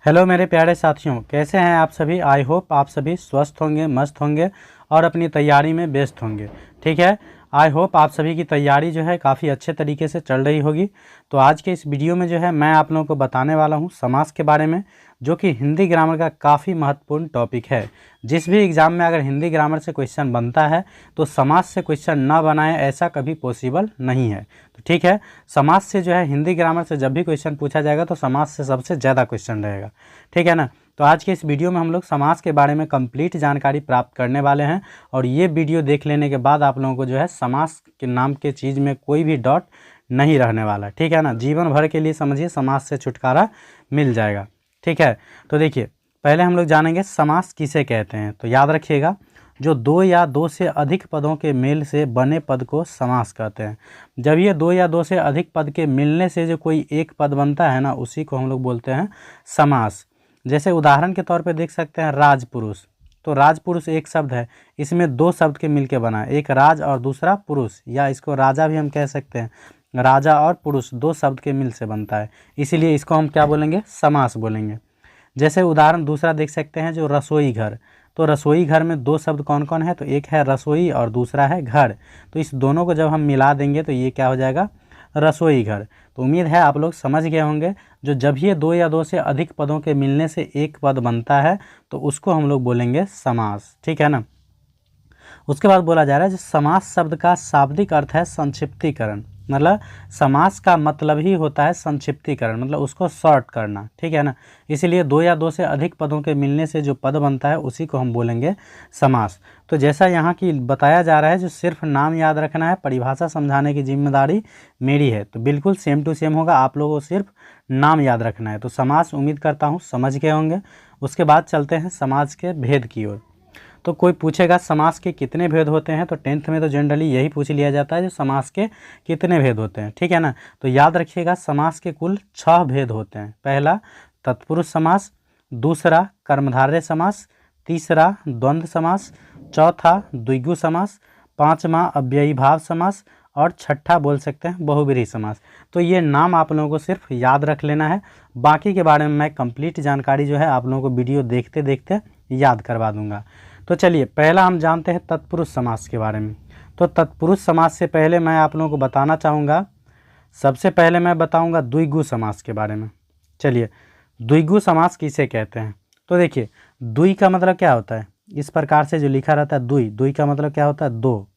Hello मेरे प्यारे साथियों, कैसे हैं आप सभी। आई होप आप सभी स्वस्थ होंगे, मस्त होंगे और अपनी तैयारी में व्यस्त होंगे। ठीक है, आई होप आप सभी की तैयारी जो है काफ़ी अच्छे तरीके से चल रही होगी। तो आज के इस वीडियो में जो है मैं आप लोगों को बताने वाला हूं समास के बारे में, जो कि हिंदी ग्रामर का काफ़ी महत्वपूर्ण टॉपिक है। जिस भी एग्ज़ाम में अगर हिंदी ग्रामर से क्वेश्चन बनता है तो समास से क्वेश्चन ना बनाए, ऐसा कभी पॉसिबल नहीं है। तो ठीक है, समास से जो है हिंदी ग्रामर से जब भी क्वेश्चन पूछा जाएगा तो समास से सबसे ज़्यादा क्वेश्चन रहेगा। ठीक है ना। तो आज के इस वीडियो में हम लोग समास के बारे में कंप्लीट जानकारी प्राप्त करने वाले हैं और ये वीडियो देख लेने के बाद आप लोगों को जो है समास के नाम के चीज़ में कोई भी डॉट नहीं रहने वाला। ठीक है ना, जीवन भर के लिए समझिए समास से छुटकारा मिल जाएगा। ठीक है, तो देखिए पहले हम लोग जानेंगे समास किसे कहते हैं। तो याद रखिएगा, जो दो या दो से अधिक पदों के मेल से बने पद को समास कहते हैं। जब ये दो या दो से अधिक पद के मिलने से जो कोई एक पद बनता है ना, उसी को हम लोग बोलते हैं समास। जैसे उदाहरण के तौर पे देख सकते हैं राजपुरुष। तो राजपुरुष एक शब्द है, इसमें दो शब्द के मिलके बना है, एक राज और दूसरा पुरुष, या इसको राजा भी हम कह सकते हैं। राजा और पुरुष दो शब्द के मिल से बनता है, इसीलिए इसको हम क्या बोलेंगे, समास बोलेंगे। जैसे उदाहरण दूसरा देख सकते हैं, जो रसोई घर। तो रसोई घर में दो शब्द कौन कौन है, तो एक है रसोई और दूसरा है घर। तो इस दोनों को जब हम मिला देंगे तो ये क्या हो जाएगा, रसोई घर। तो उम्मीद है आप लोग समझ गए होंगे, जो जब ये दो या दो से अधिक पदों के मिलने से एक पद बनता है तो उसको हम लोग बोलेंगे समास। ठीक है ना। उसके बाद बोला जा रहा है, जो समास शब्द का शाब्दिक अर्थ है संक्षिप्तीकरण। मतलब समास का मतलब ही होता है संक्षिप्तीकरण, मतलब उसको शॉर्ट करना। ठीक है ना, इसीलिए दो या दो से अधिक पदों के मिलने से जो पद बनता है उसी को हम बोलेंगे समास। तो जैसा यहाँ की बताया जा रहा है, जो सिर्फ नाम याद रखना है, परिभाषा समझाने की जिम्मेदारी मेरी है। तो बिल्कुल सेम टू सेम होगा, आप लोगों को सिर्फ नाम याद रखना है। तो समास उम्मीद करता हूँ समझ गए होंगे। उसके बाद चलते हैं समास के भेद की ओर। तो कोई पूछेगा समास के कितने भेद होते हैं, तो 10th में तो जनरली यही पूछ लिया जाता है, जो समास के कितने भेद होते हैं। ठीक है ना। तो याद रखिएगा, समास के कुल 6 भेद होते हैं। पहला तत्पुरुष समास, दूसरा कर्मधारय समास, तीसरा द्वंद्व समास, चौथा द्विगु समास, पाँचवा अव्ययी भाव समास और छठा बोल सकते हैं बहुब्रीहि समास। तो ये नाम आप लोगों को सिर्फ याद रख लेना है, बाकी के बारे में मैं कंप्लीट जानकारी जो है आप लोगों को वीडियो देखते देखते याद करवा दूंगा। तो चलिए पहला हम जानते हैं तत्पुरुष समास के बारे में। तो तत्पुरुष समास से पहले मैं आप लोगों को बताना चाहूँगा, सबसे पहले मैं बताऊँगा द्विगु समास के बारे में। चलिए, द्विगु समास किसे कहते हैं। तो देखिए, द्वि का मतलब क्या होता है, इस प्रकार से जो लिखा रहता है द्वि, द्वि का मतलब क्या होता है, दो।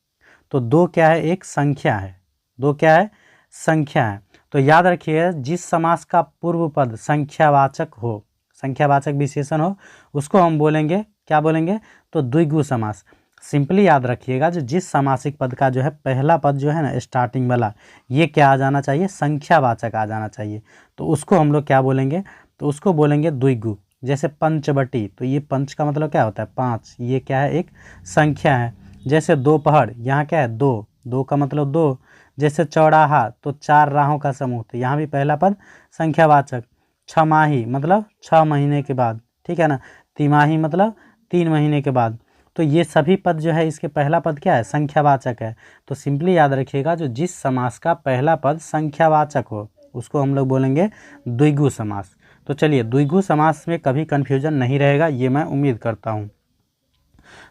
तो दो क्या है, एक संख्या है। दो क्या है, संख्या है। तो याद रखिए, जिस समास का पूर्व पद संख्यावाचक हो, संख्यावाचक विशेषण हो, उसको हम बोलेंगे, क्या बोलेंगे, तो द्विगु समास। सिंपली याद रखिएगा, जो जिस समासिक पद का जो है पहला पद जो है ना, स्टार्टिंग वाला, ये क्या आ जाना चाहिए, संख्यावाचक आ जाना चाहिए। तो उसको हम लोग क्या बोलेंगे, तो उसको बोलेंगे द्विगु। जैसे पंचवटी, तो ये पंच का मतलब क्या होता है, 5, ये क्या है, एक संख्या है। जैसे दोपहर, यहाँ क्या है, दो, दो का मतलब दो। जैसे चौराहा, तो 4 राहों का समूह, तो यहाँ भी पहला पद संख्यावाचक। छमाही मतलब 6 महीने के बाद। ठीक है ना। तिमाही मतलब 3 महीने के बाद। तो ये सभी पद जो है, इसके पहला पद क्या है, संख्यावाचक है। तो सिंपली याद रखिएगा, जो जिस समास का पहला पद संख्यावाचक हो उसको हम लोग बोलेंगे द्विगु समास। तो चलिए, द्विगु समास में कभी कन्फ्यूजन नहीं रहेगा, ये मैं उम्मीद करता हूँ।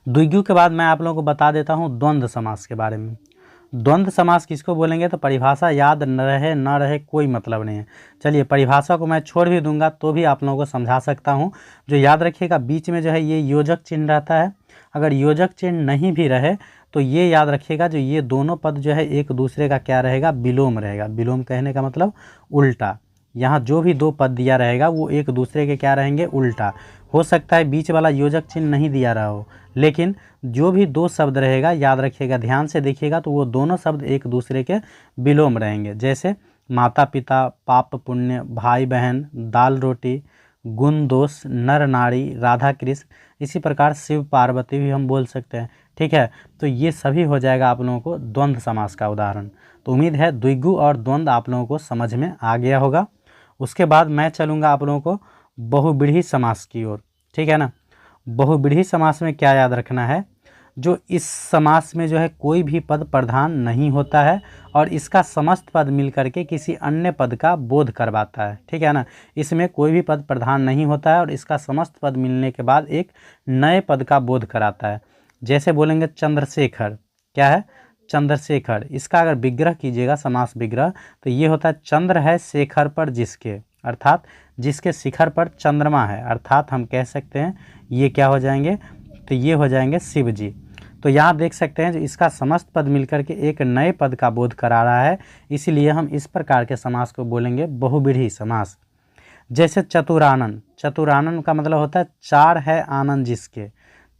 द्विगु के बाद मैं आप लोगों को बता देता हूँ द्वंद्व समास के बारे में। द्वंद्व समास किसको बोलेंगे, तो परिभाषा याद न रहे कोई मतलब नहीं है। चलिए, परिभाषा को मैं छोड़ भी दूंगा तो भी आप लोगों को समझा सकता हूँ। जो याद रखिएगा, बीच में जो है ये योजक चिन्ह रहता है। अगर योजक चिन्ह नहीं भी रहे तो ये याद रखिएगा, जो ये दोनों पद जो है एक दूसरे का क्या रहेगा, विलोम रहेगा। विलोम कहने का मतलब उल्टा। यहाँ जो भी दो पद दिया रहेगा वो एक दूसरे के क्या रहेंगे, उल्टा। हो सकता है बीच वाला योजक चिन्ह नहीं दिया रहा हो, लेकिन जो भी दो शब्द रहेगा, याद रखिएगा, ध्यान से देखिएगा, तो वो दोनों शब्द एक दूसरे के विलोम रहेंगे। जैसे माता पिता, पाप पुण्य, भाई बहन, दाल रोटी, गुण दोष, नर नारी, राधा कृष्ण, इसी प्रकार शिव पार्वती भी हम बोल सकते हैं। ठीक है, तो ये सभी हो जाएगा आप लोगों को द्वंद्व समास का उदाहरण। तो उम्मीद है द्विगु और द्वंद्व आप लोगों को समझ में आ गया होगा। उसके बाद मैं चलूँगा आप लोगों को बहुब्रीहि समास की ओर। ठीक है ना। बहुब्रीहि समास में क्या याद रखना है, जो इस समास में जो है कोई भी पद प्रधान नहीं होता है और इसका समस्त पद मिल करके किसी अन्य पद का बोध करवाता है, ठीक है ना। इसमें कोई भी पद प्रधान नहीं होता है और इसका समस्त पद मिलने के बाद एक नए पद का बोध कराता है। जैसे बोलेंगे चंद्रशेखर, क्या है, चंद्रशेखर। इसका अगर विग्रह कीजिएगा, समास विग्रह, तो ये होता है चंद्र है शेखर पर जिसके, अर्थात जिसके शिखर पर चंद्रमा है, अर्थात हम कह सकते हैं ये क्या हो जाएंगे, तो ये हो जाएंगे शिव जी। तो यहाँ देख सकते हैं इसका समस्त पद मिलकर के एक नए पद का बोध करा रहा है, इसलिए हम इस प्रकार के समास को बोलेंगे बहुव्रीहि समास। जैसे चतुरानन, चतुरानन का मतलब होता है चार है आनंद जिसके,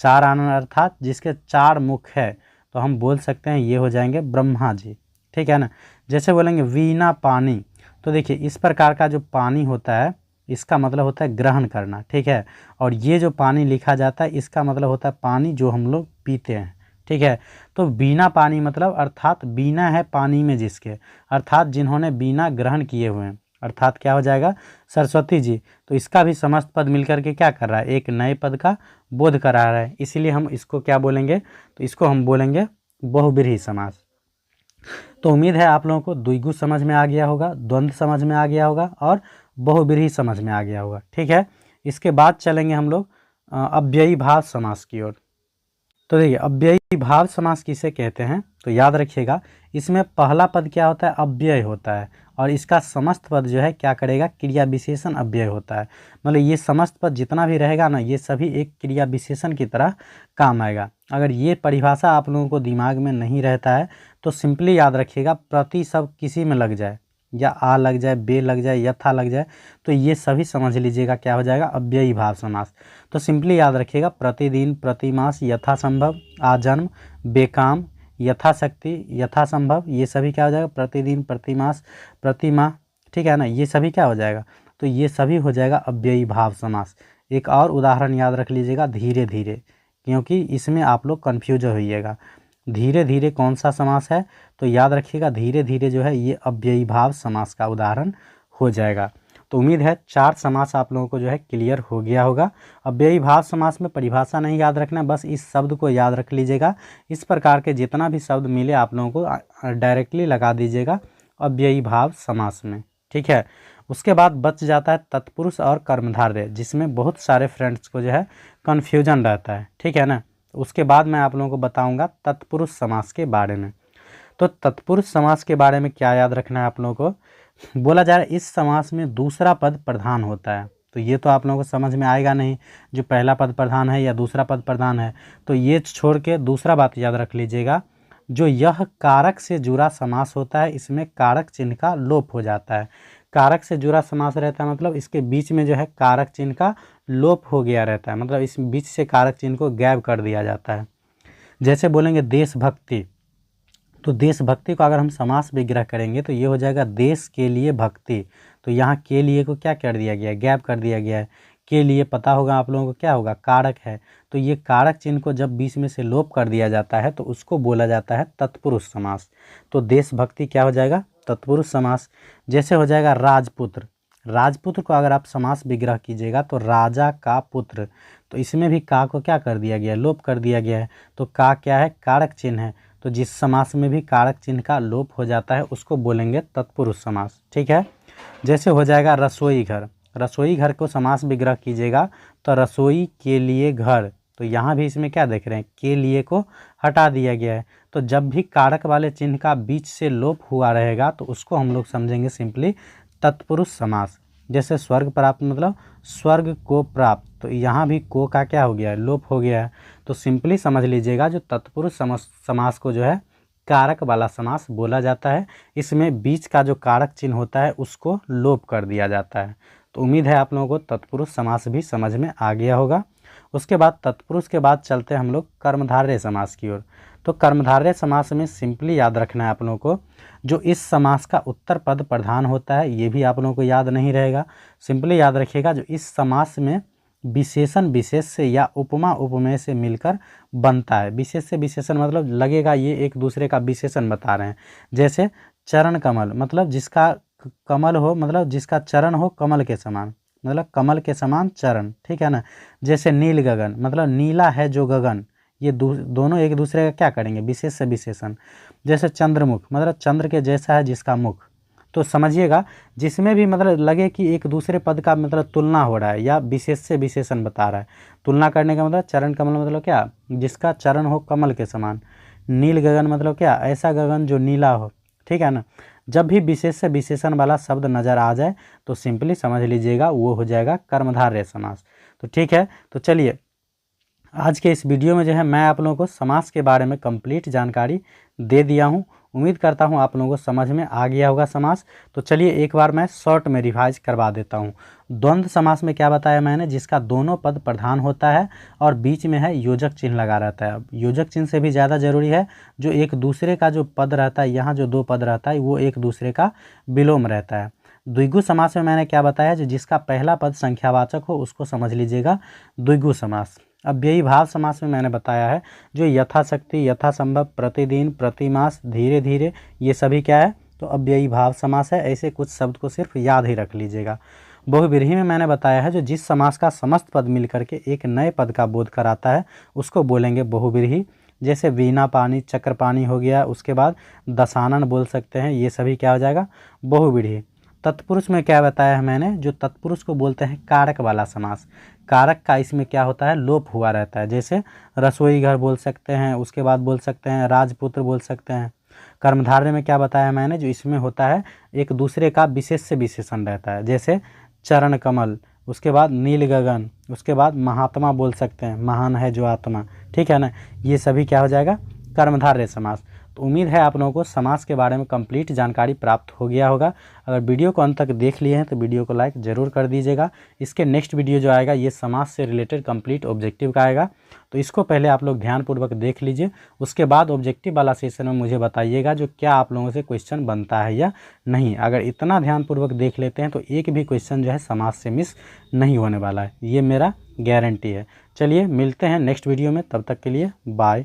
चार आनंद अर्थात जिसके चार मुख है, तो हम बोल सकते हैं ये हो जाएंगे ब्रह्मा जी, ठीक है ना। जैसे बोलेंगे वीणा पानी, तो देखिए इस प्रकार का जो पानी होता है इसका मतलब होता है ग्रहण करना, ठीक है। और ये जो पानी लिखा जाता है इसका मतलब होता है पानी जो हम लोग पीते हैं, ठीक है। तो बीना पानी मतलब अर्थात बीना है पानी में जिसके, अर्थात जिन्होंने बीना ग्रहण किए हुए हैं, अर्थात क्या हो जाएगा, सरस्वती जी। तो इसका भी समस्त पद मिलकर के क्या कर रहा है, एक नए पद का बोध करा रहा है, इसीलिए हम इसको क्या बोलेंगे, तो इसको हम बोलेंगे बहुव्रीहि समास। तो उम्मीद है आप लोगों को द्विगु समझ में आ गया होगा, द्वंद्व समझ में आ गया होगा और बहुव्रीहि समझ में आ गया होगा, ठीक है। इसके बाद चलेंगे हम लोग अव्ययी भाव समास की ओर। तो देखिए अव्ययी भाव समास किसे कहते हैं, तो याद रखिएगा इसमें पहला पद क्या होता है, अव्यय होता है और इसका समस्त पद जो है क्या करेगा, क्रिया विशेषण अव्यय होता है। मतलब ये समस्त पद जितना भी रहेगा ना, ये सभी एक क्रिया विशेषण की तरह काम आएगा। अगर ये परिभाषा आप लोगों को दिमाग में नहीं रहता है तो सिंपली याद रखिएगा प्रति सब किसी में लग जाए, या आ लग जाए, बे लग जाए, यथा लग जाए, तो ये सभी समझ लीजिएगा क्या हो जाएगा, अव्ययी भाव समास। तो सिंपली याद रखिएगा प्रतिदिन, प्रतिमास, यथासंभव, आजन्म, बेकाम, यथाशक्ति, यथासंभव, ये सभी क्या हो जाएगा, प्रतिदिन, प्रतिमास, प्रतिमाह, ठीक है ना, ये सभी क्या हो जाएगा, तो ये सभी हो जाएगा अव्ययी भाव समास। एक और उदाहरण याद रख लीजिएगा, धीरे धीरे, क्योंकि इसमें आप लोग कन्फ्यूज होइएगा। धीरे धीरे कौन सा समास है, तो याद रखिएगा धीरे धीरे जो है ये अव्ययी भाव समास का उदाहरण हो जाएगा। तो उम्मीद है चार समास आप लोगों को जो है क्लियर हो गया होगा। अव्ययी भाव समास में परिभाषा नहीं याद रखना, बस इस शब्द को याद रख लीजिएगा। इस प्रकार के जितना भी शब्द मिले आप लोगों को डायरेक्टली लगा दीजिएगा अव्ययी भाव समास में, ठीक है। उसके बाद बच जाता है तत्पुरुष और कर्मधारय, जिसमें बहुत सारे फ्रेंड्स को जो है कन्फ्यूजन रहता है, ठीक है ना। उसके बाद मैं आप लोगों को बताऊंगा तत्पुरुष समास के बारे में। तो तत्पुरुष समास के बारे में क्या याद रखना है आप लोगों को, बोला जा रहा है इस समास में दूसरा पद प्रधान होता है। तो ये तो आप लोगों को समझ में आएगा नहीं जो पहला पद प्रधान है या दूसरा पद प्रधान है, तो ये छोड़ के दूसरा बात याद रख लीजिएगा, जो यह कारक से जुड़ा समास होता है इसमें कारक चिन्ह का लोप हो जाता है। कारक से जुड़ा समास रहता है मतलब इसके बीच में जो है कारक चिन्ह का लोप हो गया रहता है, मतलब इस बीच से कारक चिन्ह को गायब कर दिया जाता है। जैसे बोलेंगे देशभक्ति, तो देशभक्ति को अगर हम समास विग्रह करेंगे तो ये हो जाएगा देश के लिए भक्ति। तो यहाँ के लिए को क्या कर दिया गया है, गैप कर दिया गया है। के लिए पता होगा आप लोगों को क्या होगा, कारक है। तो ये कारक चिन्ह को जब बीच में से लोप कर दिया जाता है तो उसको बोला जाता है तत्पुरुष समास। तो देशभक्ति क्या हो जाएगा, तत्पुरुष समास। जैसे हो जाएगा राजपुत्र, राजपुत्र को अगर आप समास विग्रह कीजिएगा तो राजा का पुत्र, तो इसमें भी का को क्या कर दिया गया है, लोप कर दिया गया है। तो का क्या है, कारक चिन्ह है। तो जिस समास में भी कारक चिन्ह का लोप हो जाता है उसको बोलेंगे तत्पुरुष समास, ठीक है। जैसे हो जाएगा रसोई घर, रसोई घर को समास विग्रह कीजिएगा तो रसोई के लिए घर, तो यहाँ भी इसमें क्या देख रहे हैं, के लिए को हटा दिया गया है। तो जब भी कारक वाले चिन्ह का बीच से लोप हुआ रहेगा तो उसको हम लोग समझेंगे सिंपली तत्पुरुष समास। जैसे स्वर्ग प्राप्त मतलब स्वर्ग को प्राप्त, तो यहाँ भी को का क्या हो गया है, लोप हो गया है। तो सिंपली समझ लीजिएगा जो तत्पुरुष समास को जो है कारक वाला समास बोला जाता है, इसमें बीच का जो कारक चिन्ह होता है उसको लोप कर दिया जाता है। तो उम्मीद है आप लोगों को तत्पुरुष समास भी समझ में आ गया होगा। उसके बाद तत्पुरुष के बाद चलते हैं हम लोग कर्मधारय समास की ओर। तो कर्मधारय समास में सिंपली याद रखना है आप लोगों को, जो इस समास का उत्तर पद प्रधान होता है, ये भी आप लोगों को याद नहीं रहेगा। सिंपली याद रखिएगा जो इस समास में विशेषण विशेष से या उपमा उपमेय से मिलकर बनता है। विशेष से विशेषण मतलब लगेगा ये एक दूसरे का विशेषण बता रहे हैं। जैसे चरण कमल मतलब जिसका कमल हो, मतलब जिसका चरण हो कमल के समान, मतलब कमल के समान चरण, ठीक है ना। जैसे नील गगन मतलब नीला है जो गगन, ये दोनों एक दूसरे का क्या करेंगे, विशेष से विशेषण। जैसे चंद्रमुख मतलब चंद्र के जैसा है जिसका मुख, तो समझिएगा जिसमें भी मतलब लगे कि एक दूसरे पद का मतलब तुलना हो रहा है या विशेष से विशेषण बता रहा है। तुलना करने का मतलब चरण कमल मतलब क्या, जिसका चरण हो कमल के समान। नील गगन मतलब क्या, ऐसा गगन जो नीला हो, ठीक है ना। जब भी विशेष से विशेषण वाला शब्द नज़र आ जाए तो सिंपली समझ लीजिएगा वो हो जाएगा कर्मधारय समास। तो ठीक है, तो चलिए आज के इस वीडियो में जो है मैं आप लोगों को समास के बारे में कंप्लीट जानकारी दे दिया हूँ। उम्मीद करता हूँ आप लोगों को समझ में आ गया होगा समास। तो चलिए एक बार मैं शॉर्ट में रिवाइज करवा देता हूँ। द्वंद्व समास में क्या बताया मैंने, जिसका दोनों पद प्रधान होता है और बीच में है योजक चिन्ह लगा रहता है। अब योजक चिन्ह से भी ज़्यादा जरूरी है जो एक दूसरे का जो पद रहता है, यहाँ जो दो पद रहता है वो एक दूसरे का विलोम रहता है। द्विगु समास में मैंने क्या बताया, जो जिसका पहला पद संख्यावाचक हो उसको समझ लीजिएगा द्विगु समास। अव्ययी भाव समास में मैंने बताया है जो यथाशक्ति, यथासंभव, प्रतिदिन, प्रतिमास, धीरे धीरे, ये सभी क्या है, तो अव्ययी भाव समास है। ऐसे कुछ शब्द को सिर्फ याद ही रख लीजिएगा। बहुव्रीहि में मैंने बताया है जो जिस समास का समस्त पद मिलकर के एक नए पद का बोध कराता है उसको बोलेंगे बहुव्रीहि। जैसे वीणा पानी, चक्र पानी हो गया, उसके बाद दशानन बोल सकते हैं, ये सभी क्या हो जाएगा, बहुव्रीहि। तत्पुरुष में क्या बताया है मैंने, जो तत्पुरुष को बोलते हैं कारक वाला समास। कारक का इसमें क्या होता है, लोप हुआ रहता है। जैसे रसोई घर बोल सकते हैं, उसके बाद बोल सकते हैं राजपुत्र बोल सकते हैं। कर्मधारय में क्या बताया मैंने, जो इसमें होता है एक दूसरे का विशेष से विशेषण रहता है। जैसे चरण कमल, उसके बाद नील गगन, उसके बाद महात्मा बोल सकते हैं, महान है जो आत्मा, ठीक है ना। ये सभी क्या हो जाएगा, कर्मधारय समास। तो उम्मीद है आप लोगों को समास के बारे में कंप्लीट जानकारी प्राप्त हो गया होगा। अगर वीडियो को अंत तक देख लिए हैं तो वीडियो को लाइक ज़रूर कर दीजिएगा। इसके नेक्स्ट वीडियो जो आएगा ये समास से रिलेटेड कंप्लीट ऑब्जेक्टिव का आएगा, तो इसको पहले आप लोग ध्यानपूर्वक देख लीजिए। उसके बाद ऑब्जेक्टिव वाला सेशन में मुझे बताइएगा जो क्या आप लोगों से क्वेश्चन बनता है या नहीं। अगर इतना ध्यानपूर्वक देख लेते हैं तो एक भी क्वेश्चन जो है समास से मिस नहीं होने वाला है, ये मेरा गारंटी है। चलिए मिलते हैं नेक्स्ट वीडियो में, तब तक के लिए बाय।